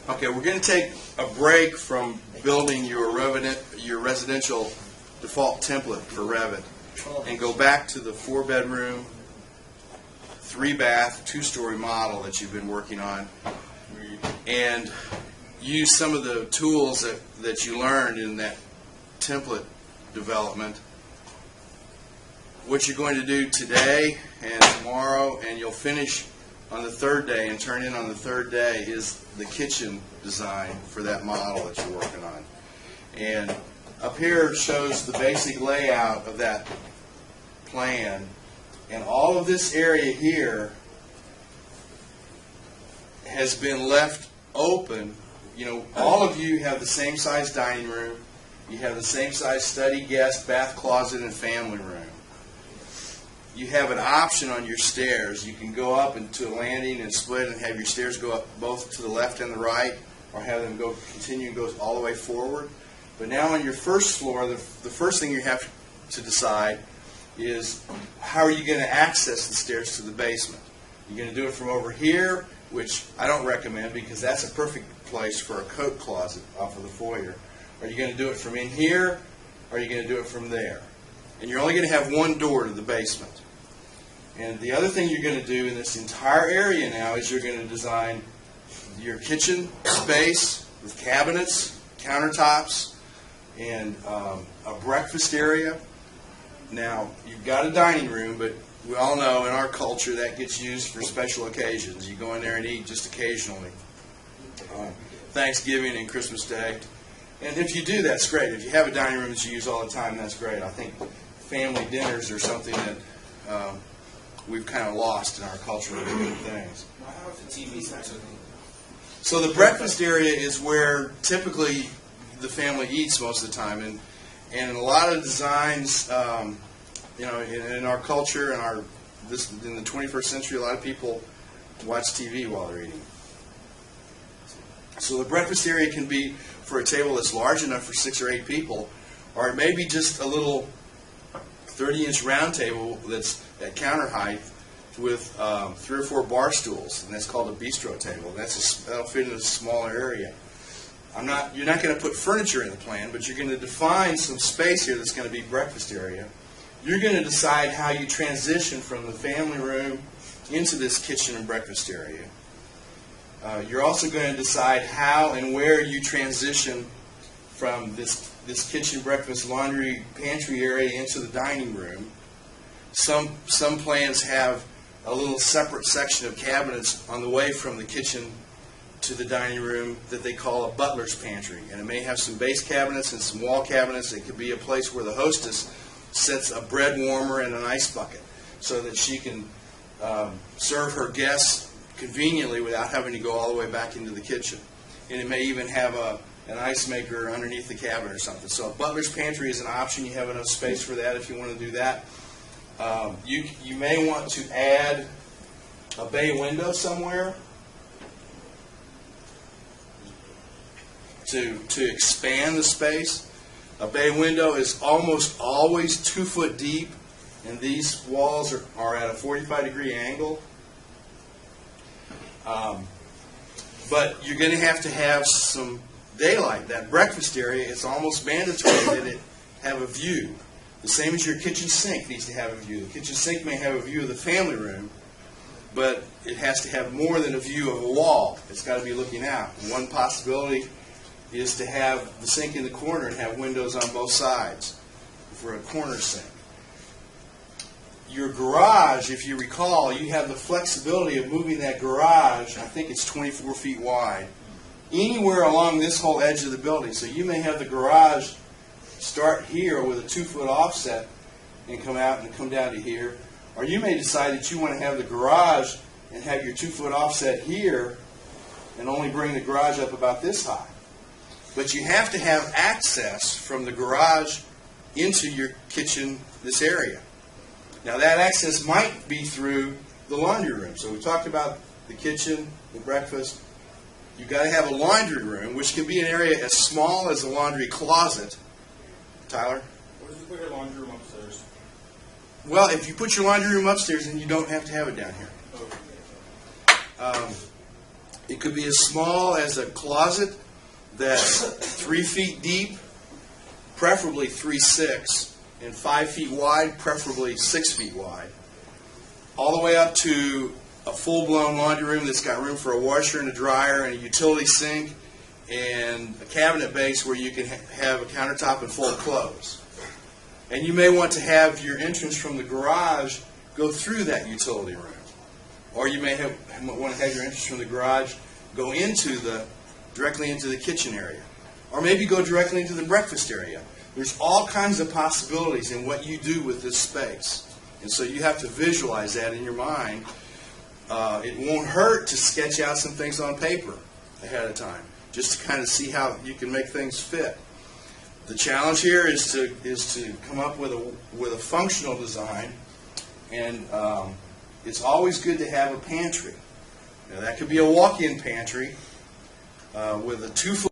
Okay, we're going to take a break from building your residential default template for Revit and go back to the 4-bedroom, 3-bath, 2-story model that you've been working on and use some of the tools that you learned in that template development. What you're going to do today and tomorrow, and you'll finish on the 3rd day and turn in on the 3rd day, is the kitchen design for that model that you're working on. And up here shows the basic layout of that plan, and all of this area here has been left open. You know, all of you have the same size dining room, you have the same size study, guest, bath, closet, and family room. You have an option on your stairs. You can go up into a landing and split and have your stairs go up both to the left and the right, or have them go continue and go all the way forward. But now on your first floor, the first thing you have to decide is how are you going to access the stairs to the basement. You're going to do it from over here, which I don't recommend because that's a perfect place for a coat closet off of the foyer. Are you going to do it from in here, or are you going to do it from there? And you're only going to have one door to the basement. And the other thing you're going to do in this entire area now is you're going to design your kitchen space with cabinets, countertops, and a breakfast area. Now, you've got a dining room, but we all know in our culture that gets used for special occasions. You go in there and eat just occasionally. Thanksgiving and Christmas Day. And if you do, that's great. If you have a dining room that you use all the time, that's great. I think family dinners are something that we've kind of lost in our culture of doing things. How is the TV set? So the breakfast area is where typically the family eats most of the time, and in a lot of designs, you know, in our culture and in the 21st century, a lot of people watch TV while they're eating. So the breakfast area can be for a table that's large enough for 6 or 8 people, or it may be just a little 30-inch round table that's at counter height with 3 or 4 bar stools, and that's called a bistro table. That'll fit in a smaller area. You're not going to put furniture in the plan, but you're going to define some space here that's going to be breakfast area. You're going to decide how you transition from the family room into this kitchen and breakfast area. You're also going to decide how and where you transition from this kitchen, breakfast, laundry, pantry area into the dining room. Some plans have a little separate section of cabinets on the way from the kitchen to the dining room that they call a butler's pantry. And it may have some base cabinets and some wall cabinets. It could be a place where the hostess sets a bread warmer and an ice bucket so that she can serve her guests conveniently without having to go all the way back into the kitchen. And it may even have an ice maker underneath the cabinet or something. So a butler's pantry is an option. You have enough space for that if you want to do that. You may want to add a bay window somewhere to expand the space. A bay window is almost always 2 foot deep, and these walls are at a 45-degree angle. But you're going to have some daylight. That breakfast area, it's almost mandatory that it have a view. The same as your kitchen sink needs to have a view. The kitchen sink may have a view of the family room, but it has to have more than a view of a wall. It's got to be looking out. And one possibility is to have the sink in the corner and have windows on both sides for a corner sink. Your garage, if you recall, you have the flexibility of moving that garage, I think it's 24 feet wide, anywhere along this whole edge of the building. So you may have the garage start here with a 2-foot offset and come out and come down to here. Or you may decide that you want to have the garage and have your 2-foot offset here and only bring the garage up about this high. But you have to have access from the garage into your kitchen, this area. Now that access might be through the laundry room. So we talked about the kitchen, the breakfast. You've got to have a laundry room, which can be an area as small as a laundry closet. Tyler? What if you put your laundry room upstairs? Well, if you put your laundry room upstairs, then you don't have to have it down here. It could be as small as a closet that's 3 feet deep, preferably 3'6", and 5 feet wide, preferably 6 feet wide, all the way up to a full-blown laundry room that's got room for a washer and a dryer and a utility sink and a cabinet base where you can have a countertop and fold clothes. And you may want to have your entrance from the garage go through that utility room. Or you may want to have your entrance from the garage go directly into the kitchen area. Or maybe go directly into the breakfast area. There's all kinds of possibilities in what you do with this space. And so you have to visualize that in your mind. It won't hurt to sketch out some things on paper ahead of time, just to kind of see how you can make things fit. The challenge here is to come up with a functional design, and it's always good to have a pantry. Now, that could be a walk-in pantry with a 2-foot